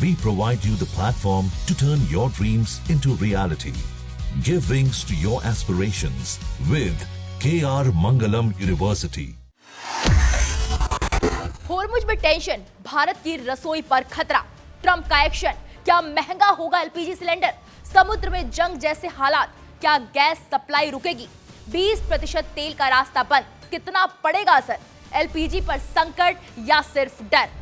We provide you the platform to turn your dreams into reality. Give wings to your aspirations with KR Mangalam University. Hormuz में tension, Bharat की रसोई पर खतरा, Trump का action, क्या महंगा होगा एलपीजी सिलेंडर, समुद्र में जंग जैसे हालात, क्या गैस सप्लाई रुकेगी, 20% तेल का रास्ता बंद, कितना पड़ेगा असर, एलपीजी पर संकट या सिर्फ डर।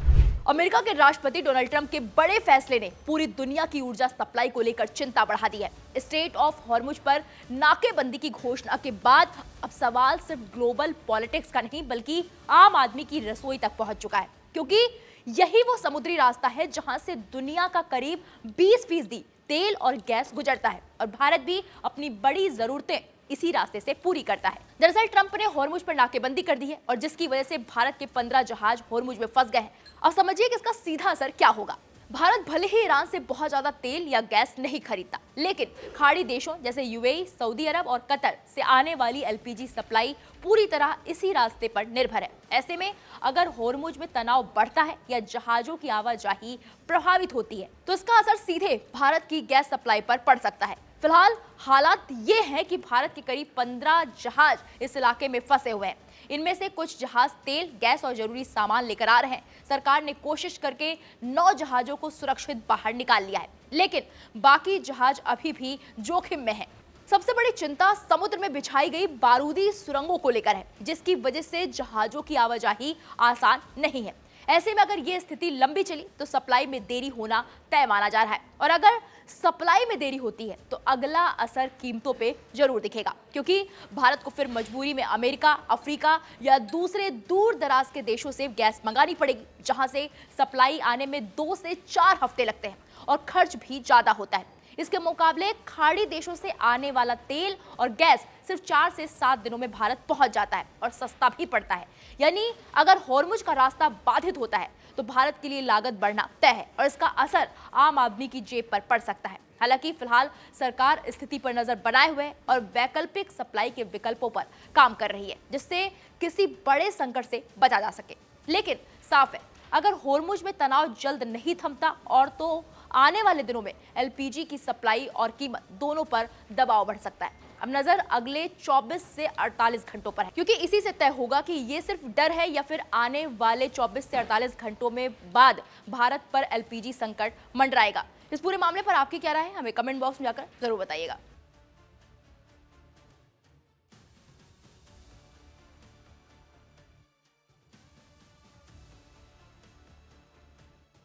अमेरिका के राष्ट्रपति डोनाल्ड ट्रंप के बड़े फैसले ने पूरी दुनिया की ऊर्जा सप्लाई को लेकर चिंता बढ़ा दी है। स्ट्रेट ऑफ हॉर्मुज पर नाकेबंदी की घोषणा के बाद अब सवाल सिर्फ ग्लोबल पॉलिटिक्स का नहीं बल्कि आम आदमी की रसोई तक पहुंच चुका है, क्योंकि यही वो समुद्री रास्ता है जहां से दुनिया का करीब 20% तेल और गैस गुजरता है और भारत भी अपनी बड़ी जरूरतें इसी रास्ते से पूरी करता है। दरअसल ट्रंप ने हॉर्मुज पर नाकेबंदी कर दी है और जिसकी वजह से भारत के 15 जहाज हॉर्मुज में फंस गए हैं। अब समझिए कि इसका सीधा असर क्या होगा। भारत भले ही ईरान से बहुत ज्यादा तेल या गैस नहीं खरीदता, लेकिन खाड़ी देशों जैसे यूएई, सऊदी अरब और कतर से आने वाली एलपीजी सप्लाई पूरी तरह इसी रास्ते पर निर्भर है। ऐसे में अगर हॉर्मुज में तनाव बढ़ता है या जहाजों की आवाजाही प्रभावित होती है तो इसका असर सीधे भारत की गैस सप्लाई पर पड़ सकता है। फिलहाल हालात ये हैं कि भारत के करीब 15 जहाज इस इलाके में फंसे हुए हैं। इनमें से कुछ जहाज तेल, गैस और जरूरी सामान लेकर आ रहे हैं। सरकार ने कोशिश करके 9 जहाजों को सुरक्षित बाहर निकाल लिया है, लेकिन बाकी जहाज अभी भी जोखिम में हैं। सबसे बड़ी चिंता समुद्र में बिछाई गई बारूदी सुरंगों को लेकर है, जिसकी वजह से जहाजों की आवाजाही आसान नहीं है। ऐसे में अगर ये स्थिति लंबी चली तो सप्लाई में देरी होना तय माना जा रहा है और अगर सप्लाई में देरी होती है तो अगला असर कीमतों पे जरूर दिखेगा, क्योंकि भारत को फिर मजबूरी में अमेरिका, अफ्रीका या दूसरे दूर दराज के देशों से गैस मंगानी पड़ेगी, जहां से सप्लाई आने में 2 से 4 हफ्ते लगते हैं और खर्च भी ज्यादा होता है। इसके मुकाबले खाड़ी देशों से आने वाला तेल और गैस सिर्फ 4 से 7 दिनों में भारत पहुंच जाता है और सस्ता भी पड़ता है। यानी अगर हॉर्मुज का रास्ता बाधित होता है तो भारत के लिए लागत बढ़ना तय है और इसका असर आम आदमी की जेब पर पड़ सकता है। हालांकि फिलहाल सरकार स्थिति पर नजर बनाए हुए और वैकल्पिक सप्लाई के विकल्पों पर काम कर रही है, जिससे किसी बड़े संकट से बचा जा सके। लेकिन साफ है, अगर हॉर्मुज में तनाव जल्द नहीं थमता और तो आने वाले दिनों में एलपीजी की सप्लाई और कीमत दोनों पर दबाव बढ़ सकता है। अब नजर अगले 24 से 48 घंटों पर है, क्योंकि इसी से तय होगा कि ये सिर्फ डर है या फिर आने वाले 24 से 48 घंटों में बाद भारत पर एलपीजी संकट मंडराएगा। इस पूरे मामले पर आपकी क्या राय है, हमें कमेंट बॉक्स में जाकर जरूर बताइएगा।